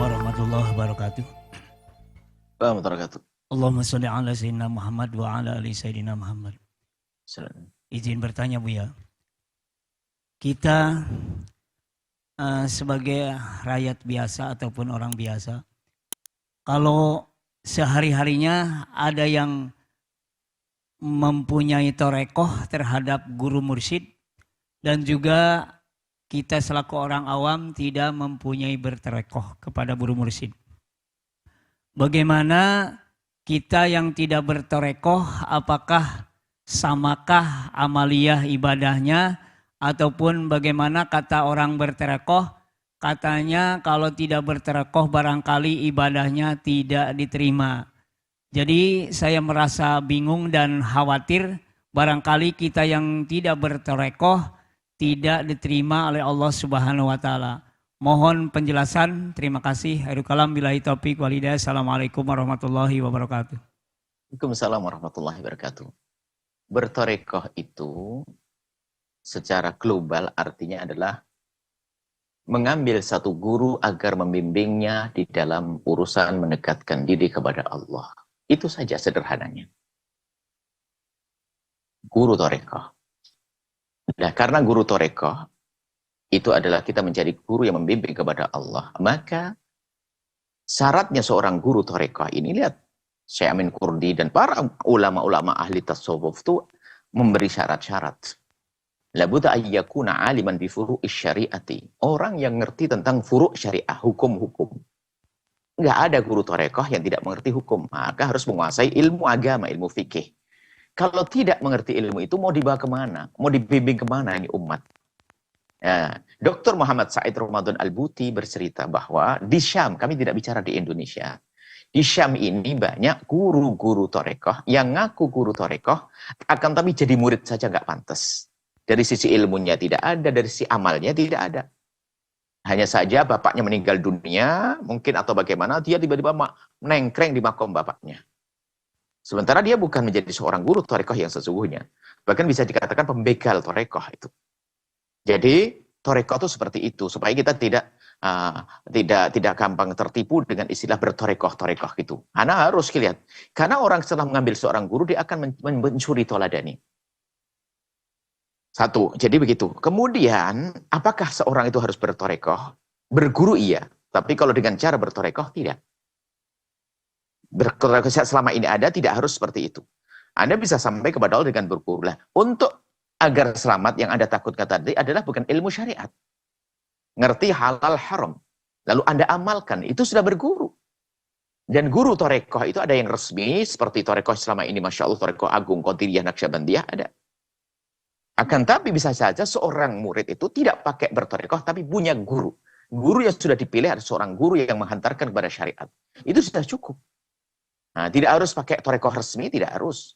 warahmatullahi wabarakatuh. Wabarakatuh. Allahumma sholli ala sayyidina Muhammad wa ala ali sayyidina Muhammad. Izin bertanya Buya. Kita sebagai rakyat biasa ataupun orang biasa, kalau sehari-harinya ada yang mempunyai torekoh terhadap guru mursyid dan juga kita selaku orang awam tidak mempunyai bertorekoh kepada guru mursyid. Bagaimana kita yang tidak bertorekoh, apakah samakah amaliyah ibadahnya ataupun bagaimana kata orang bertorekoh, katanya kalau tidak bertorekoh barangkali ibadahnya tidak diterima. Jadi saya merasa bingung dan khawatir barangkali kita yang tidak bertorekoh tidak diterima oleh Allah Subhanahu wa Ta'ala. Mohon penjelasan, terima kasih. Akhirul kalam billahi taufiq wal hidayah. Assalamualaikum warahmatullahi wabarakatuh. Waalaikumsalam warahmatullahi wabarakatuh. Bertorekoh itu secara global artinya adalah mengambil satu guru agar membimbingnya di dalam urusan mendekatkan diri kepada Allah. Itu saja sederhananya. Guru torekoh. Nah, karena guru torekoh itu adalah kita menjadi guru yang membimbing kepada Allah. Maka syaratnya seorang guru torekoh ini, lihat Syekh Amin Kurdi dan para ulama-ulama ahli tasawuf itu memberi syarat-syarat. Labudda ayyakuna aliman bi furu'is syariati. Orang yang ngerti tentang furu' syariah, hukum-hukum. Enggak ada guru torekoh yang tidak mengerti hukum. Maka harus menguasai ilmu agama, ilmu fikih. Kalau tidak mengerti ilmu itu mau dibawa kemana? Mau dibimbing kemana ini umat? Ya, Dr. Muhammad Said Ramadan Al-Buti bercerita bahwa di Syam, kami tidak bicara di Indonesia. Di Syam ini banyak guru-guru torekoh yang ngaku guru torekoh, akan tapi jadi murid saja nggak pantas. Dari sisi ilmunya tidak ada, dari sisi amalnya tidak ada. Hanya saja bapaknya meninggal dunia, mungkin atau bagaimana, dia tiba-tiba menengkreng di makom bapaknya. Sementara dia bukan menjadi seorang guru torekoh yang sesungguhnya. Bahkan bisa dikatakan pembegal torekoh itu. Jadi torekoh itu seperti itu. Supaya kita tidak gampang tertipu dengan istilah bertorekoh-torekoh gitu. Karena harus lihat. Karena orang setelah mengambil seorang guru, dia akan mencuri toladani. Satu, jadi begitu. Kemudian, apakah seorang itu harus bertorekoh? Berguru iya. Tapi kalau dengan cara bertorekoh, tidak. Bertorekoh selama ini ada, tidak harus seperti itu. Anda bisa sampai kepada Allah dengan berguru. Lah, untuk agar selamat yang Anda takutkan tadi adalah bukan ilmu syariat. Ngerti halal haram. Lalu Anda amalkan, itu sudah berguru. Dan guru torekoh itu ada yang resmi, seperti torekoh selama ini, Masya Allah, torekoh agung, Qadiriyah, Naqsyabandiyah, ada. Akan tapi bisa saja seorang murid itu tidak pakai bertorekoh, tapi punya guru. Guru yang sudah dipilih ada seorang guru yang menghantarkan kepada syariat. Itu sudah cukup. Nah, tidak harus pakai torekoh resmi, tidak harus.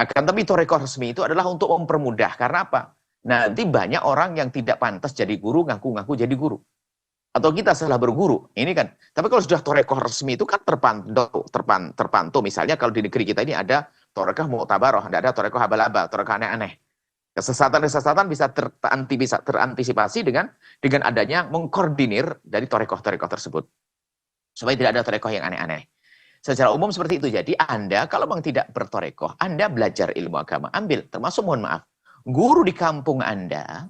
Akan tapi torekoh resmi itu adalah untuk mempermudah. Karena apa? Nanti banyak orang yang tidak pantas jadi guru, ngaku-ngaku jadi guru. Atau kita salah berguru. Ini kan. Tapi kalau sudah torekoh resmi itu kan terpantau. Misalnya kalau di negeri kita ini ada torekoh mu'tabaroh, ada torekoh habal-habal, torekoh aneh-aneh. Kesesatan-kesesatan bisa terantisipasi dengan adanya mengkoordinir dari torekoh-torekoh tersebut. Supaya tidak ada torekoh yang aneh-aneh. Secara umum seperti itu. Jadi Anda kalau memang tidak bertorekoh, Anda belajar ilmu agama, ambil. Termasuk mohon maaf, guru di kampung Anda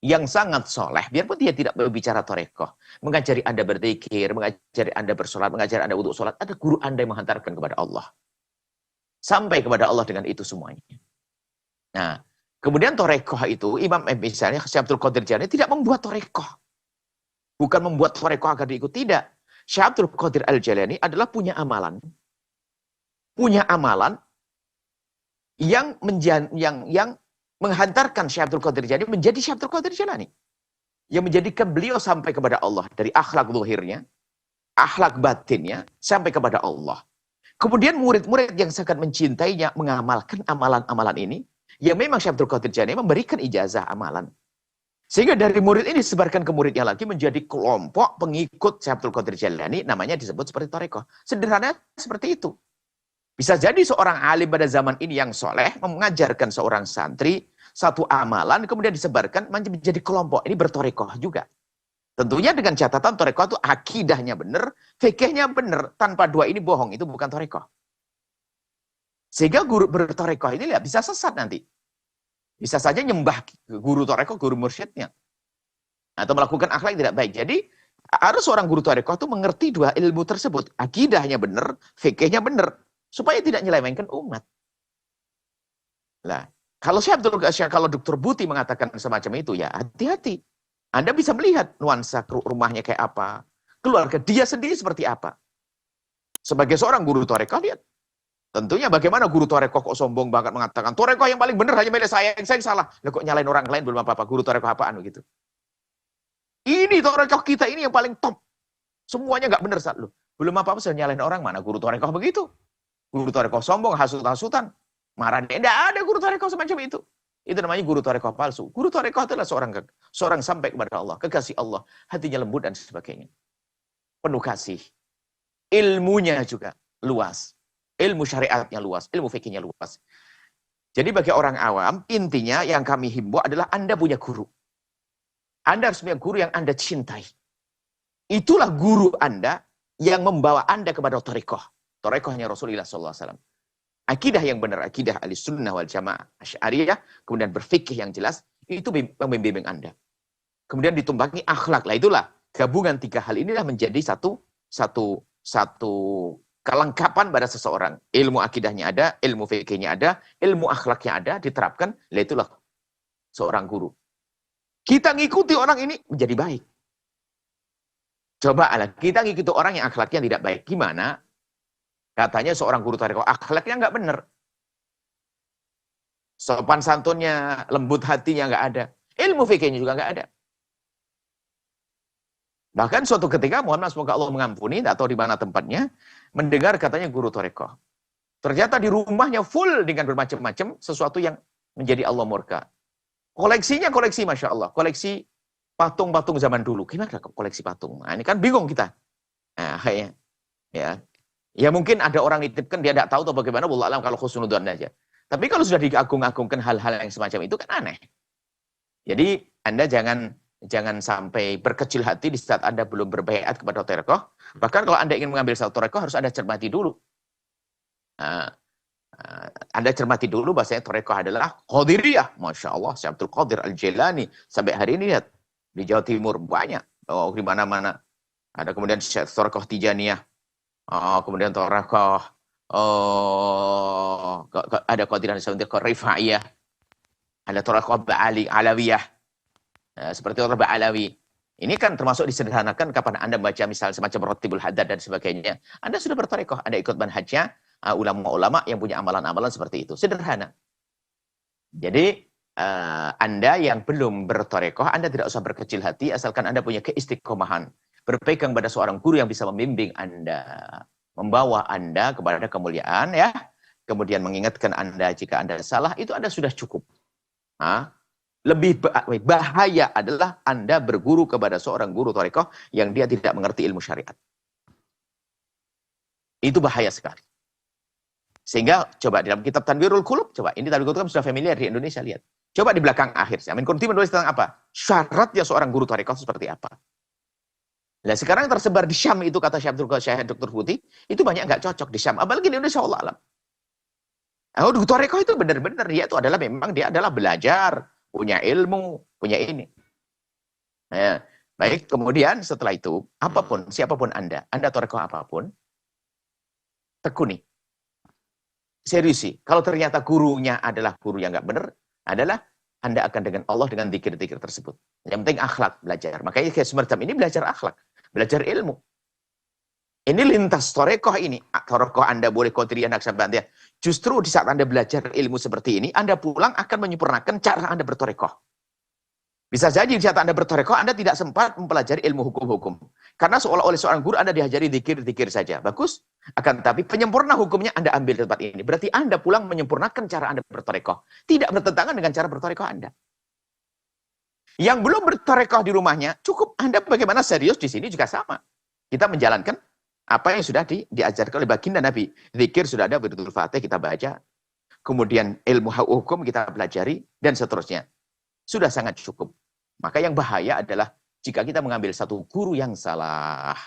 yang sangat soleh, biarpun dia tidak berbicara torekoh, mengajari Anda berzikir, mengajari Anda bersolat, mengajari Anda wudhu solat, ada guru Anda yang menghantarkan kepada Allah. Sampai kepada Allah dengan itu semuanya. Nah, kemudian torekoh itu, misalnya Syekh Abdul Qadir Jailani tidak membuat torekoh. Bukan membuat torekoh agar diikut, tidak. Syekh Abdul Qadir Al-Jailani adalah punya amalan. Punya amalan yang menghantarkan Syekh Abdul Qadir Jailani menjadi Syekh Abdul Qadir Jailani. Yang menjadikan beliau sampai kepada Allah. Dari akhlak zuhirnya, akhlak batinnya, sampai kepada Allah. Kemudian murid-murid yang sangat mencintainya mengamalkan amalan-amalan ini. Yang memang Syekh Abdul Qadir Jailani memberikan ijazah amalan. Sehingga dari murid ini disebarkan ke muridnya lagi menjadi kelompok pengikut Syekh Abdul Qadir Jailani, namanya disebut seperti torekoh. Sederhana seperti itu. Bisa jadi seorang alim pada zaman ini yang soleh mengajarkan seorang santri satu amalan kemudian disebarkan menjadi kelompok. Ini bertorekoh juga. Tentunya dengan catatan torekoh itu akidahnya benar, fikihnya benar. Tanpa dua ini bohong, itu bukan torekoh. Sehingga guru bertorekoh ini lihat, bisa sesat nanti. Bisa saja nyembah guru torekoh, guru mursyidnya. Atau melakukan akhlak yang tidak baik. Jadi harus seorang guru torekoh itu mengerti dua ilmu tersebut. Akidahnya benar, fikihnya benar. Supaya tidak nyelewengkan umat. Nah, kalau kalau Dr. Buti mengatakan semacam itu, ya hati-hati. Anda bisa melihat nuansa rumahnya kayak apa. Keluarga dia sendiri seperti apa. Sebagai seorang guru torekoh, lihat. Tentunya bagaimana guru torekoh kok sombong banget mengatakan, torekoh yang paling benar hanya milik saya yang salah. Lah kok nyalain orang lain belum apa-apa. Guru torekoh apaan gitu. Ini torekoh kita ini yang paling top. Semuanya nggak benar saat lu. Belum apa-apa sudah nyalain orang, mana guru torekoh begitu. Guru torekoh sombong, hasut-hasutan. Marah dia. Tidak ada guru torekoh semacam itu. Itu namanya guru torekoh palsu. Guru torekoh adalah seorang sampai kepada Allah. Kekasih Allah. Hatinya lembut dan sebagainya. Penuh kasih. Ilmunya juga luas. Ilmu syariatnya luas. Ilmu fikihnya luas. Jadi bagi orang awam, intinya yang kami himbau adalah Anda punya guru. Anda harus punya guru yang Anda cintai. Itulah guru Anda yang membawa Anda kepada torekoh. Torekohnya Rasulullah SAW. Akidah yang benar, akidah Ahlussunnah wal Jamaah, Asy'ariyah, kemudian berfikih yang jelas, itu membimbing Anda. Kemudian ditumpangi akhlak. Lah itulah gabungan tiga hal inilah menjadi satu kelengkapan pada seseorang. Ilmu akidahnya ada, ilmu fikihnya ada, ilmu akhlaknya ada, diterapkan. Lah itulah seorang guru. Kita ngikuti orang ini menjadi baik. Coba kita ngikuti orang yang akhlaknya tidak baik. Gimana? Katanya seorang guru tarekoh akhlaknya nggak benar. Sopan santunnya, lembut hatinya nggak ada. Ilmu fikihnya juga nggak ada. Bahkan suatu ketika, mohon maaf semoga Allah mengampuni, tak tahu di mana tempatnya, mendengar katanya guru tarekoh. Ternyata di rumahnya full dengan bermacam-macam sesuatu yang menjadi Allah murka. Koleksinya koleksi Masya Allah. Koleksi patung-patung zaman dulu. Gimana koleksi patung? Nah, ini kan bingung kita. Nah, ya mungkin ada orang nitipkan, dia tidak tahu atau bagaimana, wallahu alam kalau khusnudzon aja. Tapi kalau sudah diagung-agungkan hal-hal yang semacam itu kan aneh. Jadi Anda jangan sampai berkecil hati di saat Anda belum berbaiat kepada torekoh. Bahkan kalau Anda ingin mengambil satu torekoh, harus Anda cermati dulu. Anda cermati dulu bahasanya torekoh adalah Qadiriyah. Masya Allah, Syekh Abdul Qadir Al-Jilani. Sampai hari ini lihat, di Jawa Timur banyak. Oh, di mana-mana. Ada kemudian torekoh Tijaniyah. Kemudian torekoh. Ada Qadiran Sauntiqah Rifaiyah. Ada torekoh Ba'ali Alawiyah. Seperti torekoh Ba'alawi. Ini kan termasuk disederhanakan kapan Anda baca misal semacam Rotibul Haddad dan sebagainya. Anda sudah bertorekoh. Anda ikut manhajnya ulama-ulama yang punya amalan-amalan seperti itu. Sederhana. Jadi, Anda yang belum bertorekoh, Anda tidak usah berkecil hati, asalkan Anda punya keistiqomahan. Berpegang pada seorang guru yang bisa membimbing Anda. Membawa Anda kepada kemuliaan, ya. Kemudian mengingatkan Anda jika Anda salah, itu Anda sudah cukup. Lebih bahaya adalah Anda berguru kepada seorang guru torekoh yang dia tidak mengerti ilmu syariat. Itu bahaya sekali. Sehingga coba dalam kitab Tanwirul Qulub, coba ini Tanwirul Qulub sudah familiar di Indonesia, lihat. Coba di belakang akhir, Amin Kunti menulis tentang apa? Syaratnya seorang guru tarekat seperti apa? Nah sekarang yang tersebar di Syam itu kata Syekh Dr. Putih, itu banyak nggak cocok di Syam, apalagi di Indonesia Allah alam. Guru tarekat itu benar-benar dia itu adalah memang dia adalah belajar, punya ilmu, punya ini. Nah, baik, kemudian setelah itu apapun, siapapun Anda tarekat apapun, tekuni. Seriusi, kalau ternyata gurunya adalah guru yang nggak benar, adalah Anda akan dengan Allah dengan zikir-zikir tersebut. Yang penting akhlak, belajar. Makanya kayak semacam ini belajar akhlak, belajar ilmu. Ini lintas torekoh ini. Torekoh Anda boleh Qadiriyah Naqsabandiyah. Justru di saat Anda belajar ilmu seperti ini, Anda pulang akan menyempurnakan cara Anda bertorekoh. Bisa jadi di saat Anda bertorekoh, Anda tidak sempat mempelajari ilmu hukum-hukum. Karena seolah-olah seorang guru Anda diajari zikir-zikir saja. Bagus. Akan tetapi penyempurna hukumnya Anda ambil di tempat ini. Berarti Anda pulang menyempurnakan cara Anda bertorekoh. Tidak bertentangan dengan cara bertorekoh Anda. Yang belum bertorekoh di rumahnya, cukup Anda bagaimana serius di sini juga sama. Kita menjalankan apa yang sudah diajarkan oleh baginda Nabi. Zikir sudah ada, Wirdul Fatih kita baca. Kemudian ilmu hukum kita pelajari, dan seterusnya. Sudah sangat cukup. Maka yang bahaya adalah jika kita mengambil satu guru yang salah.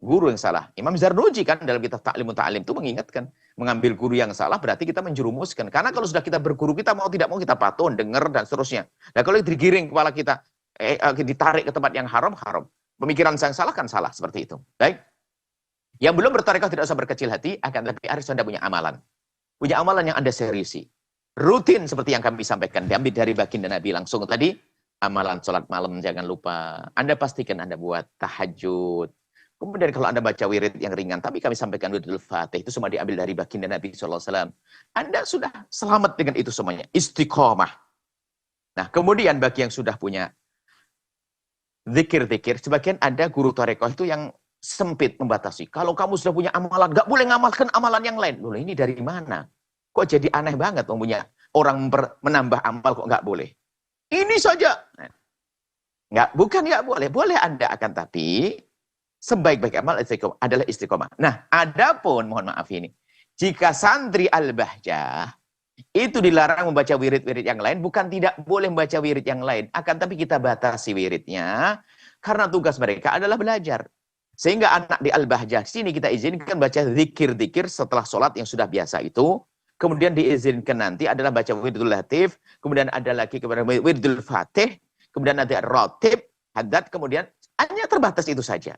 Guru yang salah. Imam Zarnuji kan dalam kitab Ta'limun Ta'lim itu mengingatkan, mengambil guru yang salah berarti kita menjerumuskan. Karena kalau sudah kita berguru, kita mau tidak mau kita patuh, dengar dan seterusnya. Nah kalau digiring kepala kita, ditarik ke tempat yang haram, haram. Pemikiran yang salah kan salah, seperti itu. Baik. Yang belum bertarekah tidak usah berkecil hati, akan tapi harus Anda punya amalan. Punya amalan yang Anda seriusi. Rutin seperti yang kami sampaikan, diambil dari baginda Nabi langsung tadi. Amalan sholat malam jangan lupa. Anda pastikan Anda buat tahajud. Kemudian kalau Anda baca wirid yang ringan, tapi kami sampaikan wiridul Fatih, itu semua diambil dari baginda Nabi SAW. Anda sudah selamat dengan itu semuanya. Istiqomah. Nah, kemudian bagi yang sudah punya zikir-zikir, sebagian ada guru tarekoh itu yang sempit membatasi. Kalau kamu sudah punya amalan, nggak boleh ngamalkan amalan yang lain. Loh, ini dari mana? Kok jadi aneh banget punya orang menambah amal kok nggak boleh? Ini saja. Bukan nggak boleh. Boleh Anda, akan tapi sebaik-baik amal istiqomah adalah istiqomah. Nah, adapun mohon maaf ini, jika santri al-bahjah itu dilarang membaca wirid-wirid yang lain, bukan tidak boleh membaca wirid yang lain, akan tapi kita batasi wiridnya karena tugas mereka adalah belajar. Sehingga anak di al-bahjah sini kita izinkan baca zikir-zikir setelah sholat yang sudah biasa itu. Kemudian diizinkan nanti adalah baca wiridul latif, kemudian ada lagi kepada wiridul fatih, kemudian nanti rotib, haddad, kemudian hanya terbatas itu saja.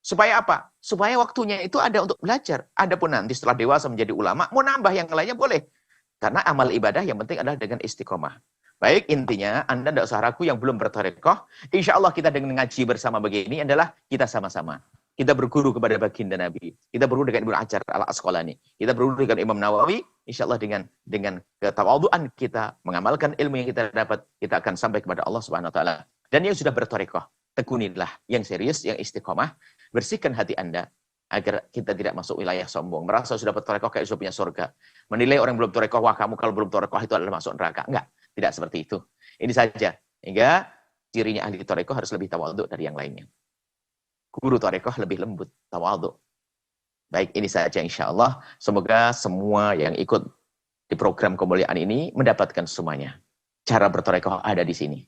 Supaya apa? Supaya waktunya itu ada untuk belajar. Adapun nanti setelah dewasa menjadi ulama, mau nambah yang lainnya boleh. Karena amal ibadah yang penting adalah dengan istiqomah. Baik, intinya Anda tidak usah ragu yang belum bertarekoh. Insya Allah kita dengan ngaji bersama begini adalah kita sama-sama. Kita berguru kepada baginda Nabi. Kita berguru dengan Ibnu Hajar al-Asqalani. Kita berguru dengan Imam Nawawi. Insya Allah dengan ketawaduan kita mengamalkan ilmu yang kita dapat, kita akan sampai kepada Allah Subhanahu Wa Taala. Dan yang sudah bertarekoh, tekunilah yang serius, yang istiqomah. Bersihkan hati Anda agar kita tidak masuk wilayah sombong. Merasa sudah bertarekoh kayak sudah punya surga. Menilai orang yang belum tarekoh, wah kamu kalau belum tarekoh itu adalah masuk neraka. Enggak, tidak seperti itu. Ini saja. Hingga cirinya ahli tarekoh harus lebih tawadhu dari yang lainnya. Guru tarekoh lebih lembut, tawadhu. Baik, ini saja insya Allah. Semoga semua yang ikut di program kemuliaan ini mendapatkan semuanya. Cara bertarekoh ada di sini.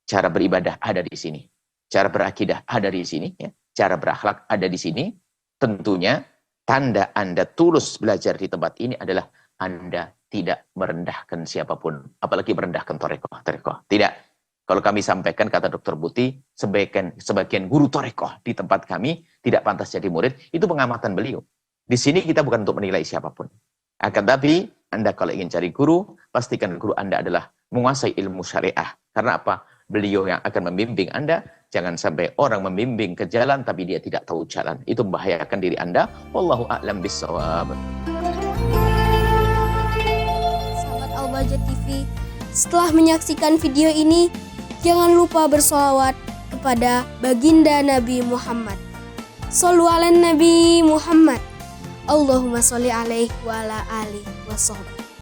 Cara beribadah ada di sini. Cara berakidah ada di sini. Ya. Cara berakhlak ada di sini. Tentunya tanda Anda tulus belajar di tempat ini adalah Anda tidak merendahkan siapapun. Apalagi merendahkan tarekoh. Tidak. Kalau kami sampaikan, kata Dr. Buti, sebagian guru tarekoh di tempat kami tidak pantas jadi murid. Itu pengamatan beliau. Di sini kita bukan untuk menilai siapapun. Akan tapi, Anda kalau ingin cari guru, pastikan guru Anda adalah menguasai ilmu syariah. Karena apa? Beliau yang akan membimbing Anda. Jangan sampai orang membimbing ke jalan tapi dia tidak tahu jalan. Itu membahayakan diri Anda. Wallahu a'lam bishawab. Sahabat Al-Bahjah TV, setelah menyaksikan video ini, jangan lupa bersolawat kepada baginda Nabi Muhammad. Shollu ala Nabi Muhammad. Allahumma sholli alaihi wa ala alihi wa sahbihi.